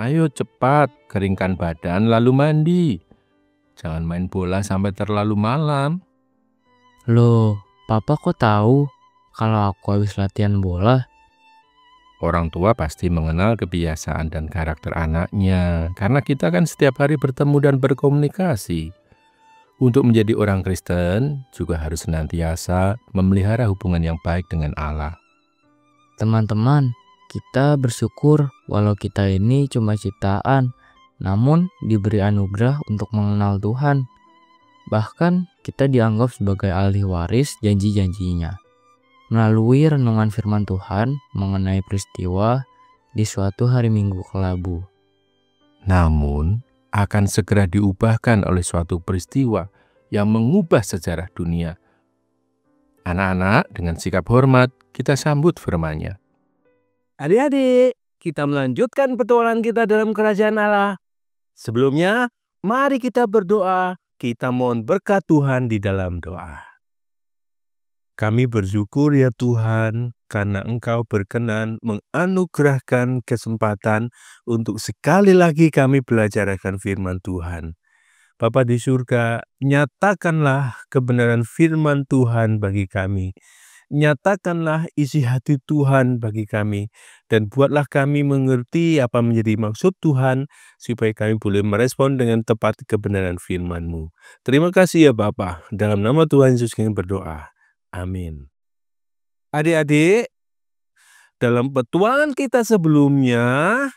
Ayo cepat, keringkan badan lalu mandi. Jangan main bola sampai terlalu malam. Loh, Papa kok tahu kalau aku habis latihan bola? Orang tua pasti mengenal kebiasaan dan karakter anaknya, karena kita kan setiap hari bertemu dan berkomunikasi. Untuk menjadi orang Kristen, juga harus senantiasa memelihara hubungan yang baik dengan Allah. Teman-teman, kita bersyukur walau kita ini cuma ciptaan, namun diberi anugerah untuk mengenal Tuhan. Bahkan kita dianggap sebagai ahli waris janji-janjinya. Melalui renungan firman Tuhan mengenai peristiwa di suatu hari Minggu kelabu. Namun, akan segera diubahkan oleh suatu peristiwa yang mengubah sejarah dunia. Anak-anak, dengan sikap hormat, kita sambut firman-Nya. Adik-adik, kita melanjutkan petualangan kita dalam kerajaan Allah. Sebelumnya, mari kita berdoa. Kita mohon berkat Tuhan di dalam doa. Kami bersyukur ya Tuhan, karena Engkau berkenan menganugerahkan kesempatan untuk sekali lagi kami belajar akan firman Tuhan. Bapa di surga, nyatakanlah kebenaran firman Tuhan bagi kami. Nyatakanlah isi hati Tuhan bagi kami, dan buatlah kami mengerti apa menjadi maksud Tuhan, supaya kami boleh merespon dengan tepat kebenaran firman-Mu. Terima kasih ya Bapa. Dalam nama Tuhan Yesus kami berdoa. Amin. Adik-adik, dalam petualangan kita sebelumnya,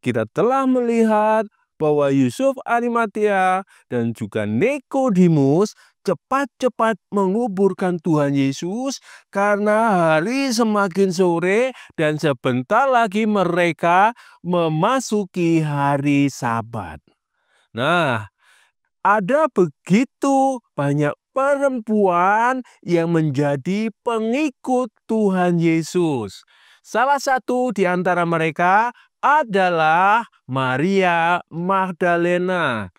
kita telah melihat bahwa Yusuf Arimatea dan juga Nikodemus cepat-cepat menguburkan Tuhan Yesus karena hari semakin sore dan sebentar lagi mereka memasuki hari Sabat. Nah, ada begitu banyak perempuan yang menjadi pengikut Tuhan Yesus. Salah satu di antara mereka adalah Maria Magdalena.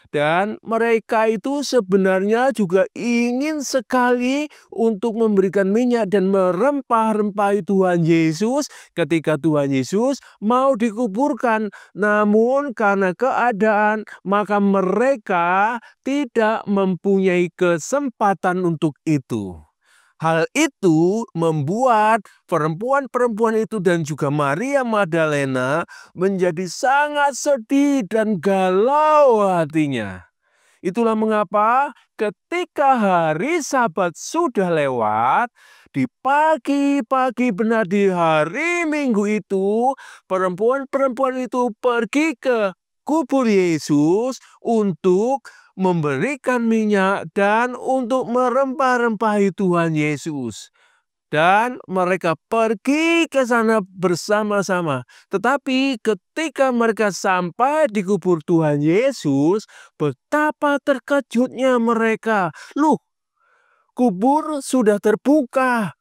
Dan mereka itu sebenarnya juga ingin sekali untuk memberikan minyak dan merempah-rempahi Tuhan Yesus ketika Tuhan Yesus mau dikuburkan. Namun karena keadaan, maka mereka tidak mempunyai kesempatan untuk itu. Hal itu membuat perempuan-perempuan itu dan juga Maria Magdalena menjadi sangat sedih dan galau hatinya. Itulah mengapa ketika hari Sabat sudah lewat, di pagi-pagi benar di hari Minggu itu, perempuan-perempuan itu pergi ke kubur Yesus untuk memberikan minyak dan untuk merempah-rempahi Tuhan Yesus. Dan mereka pergi ke sana bersama-sama. Tetapi ketika mereka sampai di kubur Tuhan Yesus, betapa terkejutnya mereka. Loh, kubur sudah terbuka.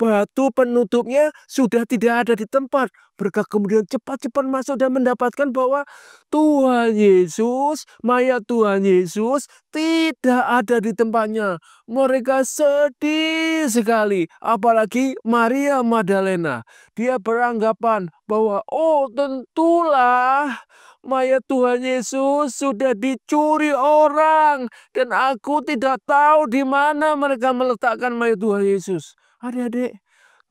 Batu penutupnya sudah tidak ada di tempat. Mereka kemudian cepat-cepat masuk dan mendapatkan bahwa Tuhan Yesus, mayat Tuhan Yesus tidak ada di tempatnya. Mereka sedih sekali. Apalagi Maria Magdalena. Dia beranggapan bahwa tentulah mayat Tuhan Yesus sudah dicuri orang. Dan aku tidak tahu di mana mereka meletakkan mayat Tuhan Yesus. Adik-adik,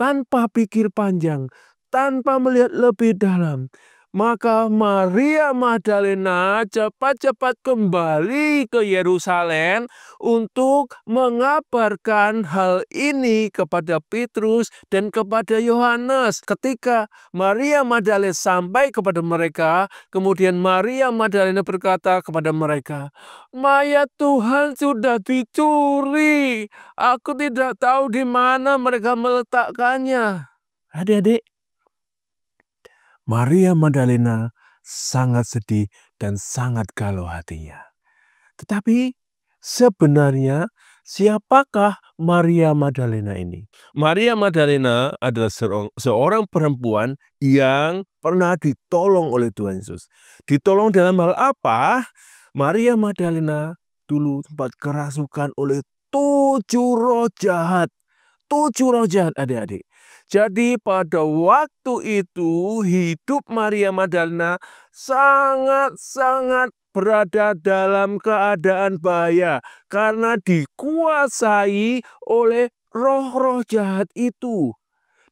tanpa pikir panjang, tanpa melihat lebih dalam, maka Maria Magdalena cepat-cepat kembali ke Yerusalem untuk mengabarkan hal ini kepada Petrus dan kepada Yohanes. Ketika Maria Magdalena sampai kepada mereka, kemudian Maria Magdalena berkata kepada mereka, "Mayat Tuhan sudah dicuri. Aku tidak tahu di mana mereka meletakkannya." Adik-adik, Maria Magdalena sangat sedih dan sangat galau hatinya. Tetapi sebenarnya siapakah Maria Magdalena ini? Maria Magdalena adalah seorang perempuan yang pernah ditolong oleh Tuhan Yesus. Ditolong dalam hal apa? Maria Magdalena dulu sempat kerasukan oleh 7 roh jahat. 7 roh jahat, adik-adik. Jadi pada waktu itu hidup Maria Magdalena sangat-sangat berada dalam keadaan bahaya karena dikuasai oleh roh-roh jahat itu.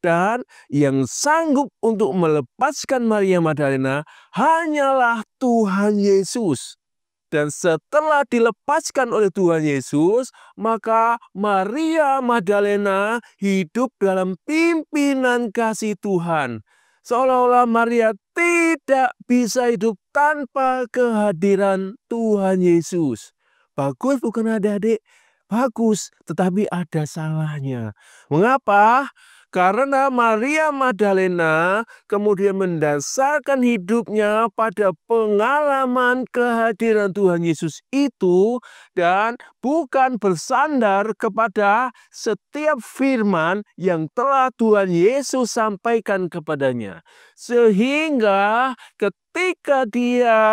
Dan yang sanggup untuk melepaskan Maria Magdalena hanyalah Tuhan Yesus. Dan setelah dilepaskan oleh Tuhan Yesus, maka Maria Magdalena hidup dalam pimpinan kasih Tuhan. Seolah-olah Maria tidak bisa hidup tanpa kehadiran Tuhan Yesus. Bagus bukan adik-adik? Bagus, tetapi ada salahnya. Mengapa? Karena Maria Magdalena kemudian mendasarkan hidupnya pada pengalaman kehadiran Tuhan Yesus itu dan bukan bersandar kepada setiap firman yang telah Tuhan Yesus sampaikan kepadanya. Sehingga ketika dia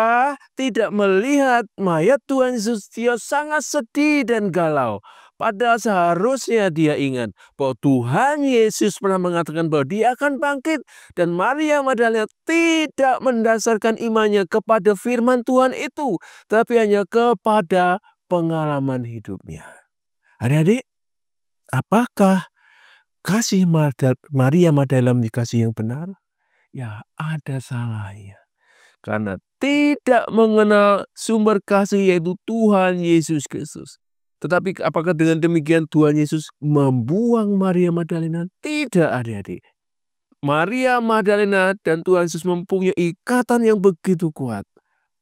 tidak melihat mayat Tuhan Yesus, dia sangat sedih dan galau. Padahal seharusnya dia ingat bahwa Tuhan Yesus pernah mengatakan bahwa dia akan bangkit. Dan Maria Magdalena tidak mendasarkan imannya kepada firman Tuhan itu, tapi hanya kepada pengalaman hidupnya. Adik-adik, apakah kasih Maria Magdalena dikasih yang benar? Ya, ada salahnya. Karena tidak mengenal sumber kasih yaitu Tuhan Yesus Kristus. Tetapi apakah dengan demikian Tuhan Yesus membuang Maria Magdalena? Tidak, adik-adik. Maria Magdalena dan Tuhan Yesus mempunyai ikatan yang begitu kuat.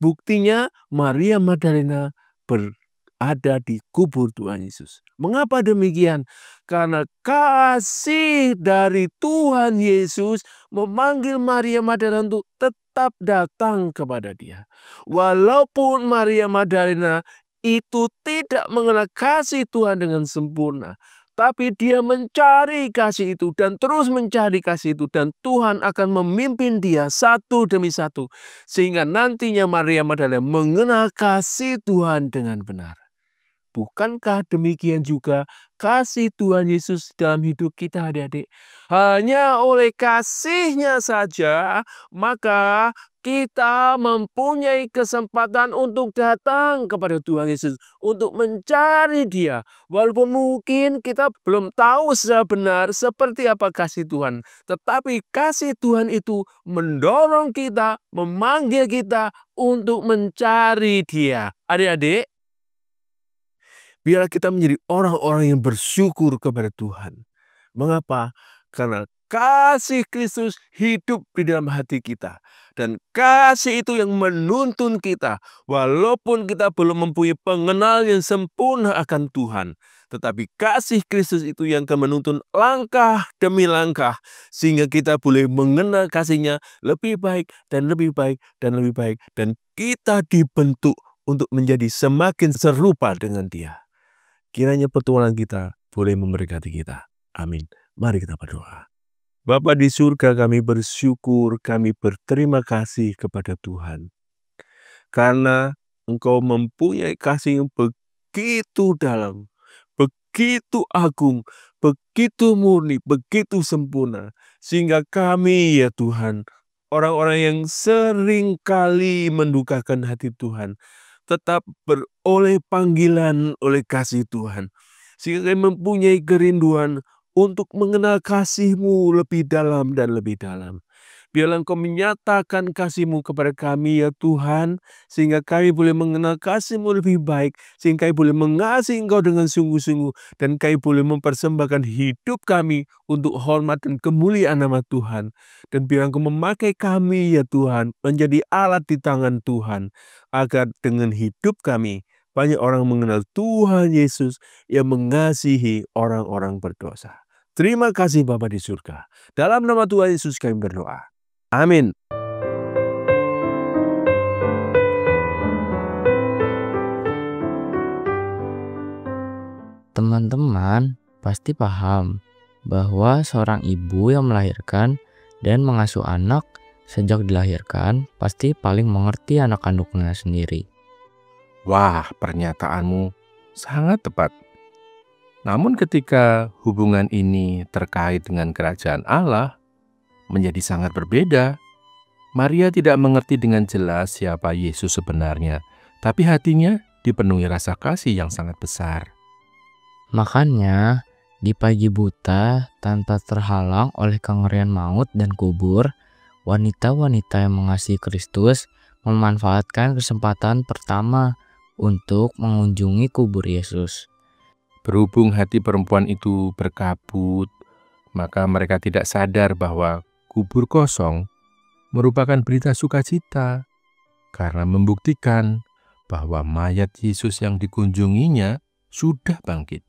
Buktinya Maria Magdalena berada di kubur Tuhan Yesus. Mengapa demikian? Karena kasih dari Tuhan Yesus memanggil Maria Magdalena untuk tetap datang kepada dia. Walaupun Maria Magdalena itu tidak mengenal kasih Tuhan dengan sempurna, tapi dia mencari kasih itu dan terus mencari kasih itu, dan Tuhan akan memimpin dia satu demi satu sehingga nantinya Maria Magdalena mengenal kasih Tuhan dengan benar. Bukankah demikian juga kasih Tuhan Yesus dalam hidup kita, adik-adik? Hanya oleh kasih-Nya saja, maka kita mempunyai kesempatan untuk datang kepada Tuhan Yesus, untuk mencari Dia. Walaupun mungkin kita belum tahu secara benar seperti apa kasih Tuhan, tetapi kasih Tuhan itu mendorong kita, memanggil kita untuk mencari Dia. Adik-adik, biarlah kita menjadi orang-orang yang bersyukur kepada Tuhan. Mengapa? Karena kasih Kristus hidup di dalam hati kita. Dan kasih itu yang menuntun kita. Walaupun kita belum mempunyai pengenalan yang sempurna akan Tuhan. Tetapi kasih Kristus itu yang akan menuntun langkah demi langkah. Sehingga kita boleh mengenal kasih-Nya lebih baik dan lebih baik dan lebih baik. Dan kita dibentuk untuk menjadi semakin serupa dengan Dia. Kiranya pertolongan kita boleh memberkati kita. Amin. Mari kita berdoa. Bapa di surga, kami bersyukur, kami berterima kasih kepada Tuhan. Karena Engkau mempunyai kasih yang begitu dalam, begitu agung, begitu murni, begitu sempurna. Sehingga kami ya Tuhan, orang-orang yang sering kali mendukakan hati Tuhan, tetap beroleh panggilan oleh kasih Tuhan. Sehingga kami mempunyai kerinduan untuk mengenal kasih-Mu lebih dalam dan lebih dalam. Biarlah Engkau menyatakan kasih-Mu kepada kami ya Tuhan, sehingga kami boleh mengenal kasih-Mu lebih baik, sehingga kami boleh mengasihi Engkau dengan sungguh-sungguh, dan kami boleh mempersembahkan hidup kami untuk hormat dan kemuliaan nama Tuhan. Dan biarlah Engkau memakai kami ya Tuhan, menjadi alat di tangan Tuhan, agar dengan hidup kami, banyak orang mengenal Tuhan Yesus yang mengasihi orang-orang berdosa. Terima kasih Bapa di surga. Dalam nama Tuhan Yesus kami berdoa. Amin. Teman-teman pasti paham bahwa seorang ibu yang melahirkan dan mengasuh anak sejak dilahirkan pasti paling mengerti anak kandungnya sendiri. Wah, pernyataanmu sangat tepat. Namun ketika hubungan ini terkait dengan kerajaan Allah, menjadi sangat berbeda. Maria tidak mengerti dengan jelas siapa Yesus sebenarnya, tapi hatinya dipenuhi rasa kasih yang sangat besar. Makanya, di pagi buta, tanpa terhalang oleh kengerian maut dan kubur, wanita-wanita yang mengasihi Kristus memanfaatkan kesempatan pertama untuk mengunjungi kubur Yesus. Berhubung hati perempuan itu berkabut, maka mereka tidak sadar bahwa kubur kosong merupakan berita sukacita karena membuktikan bahwa mayat Yesus yang dikunjunginya sudah bangkit.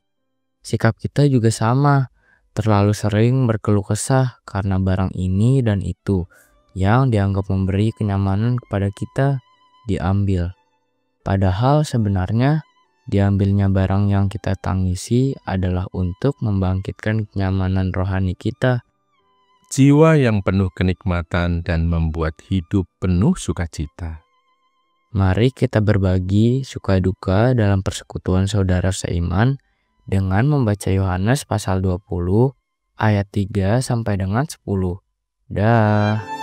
Sikap kita juga sama, terlalu sering berkeluh kesah karena barang ini dan itu yang dianggap memberi kenyamanan kepada kita diambil. Padahal sebenarnya diambilnya barang yang kita tangisi adalah untuk membangkitkan kenyamanan rohani kita. Jiwa yang penuh kenikmatan dan membuat hidup penuh sukacita. Mari kita berbagi suka duka dalam persekutuan saudara seiman dengan membaca Yohanes pasal 20 ayat 3 sampai dengan 10. Dah.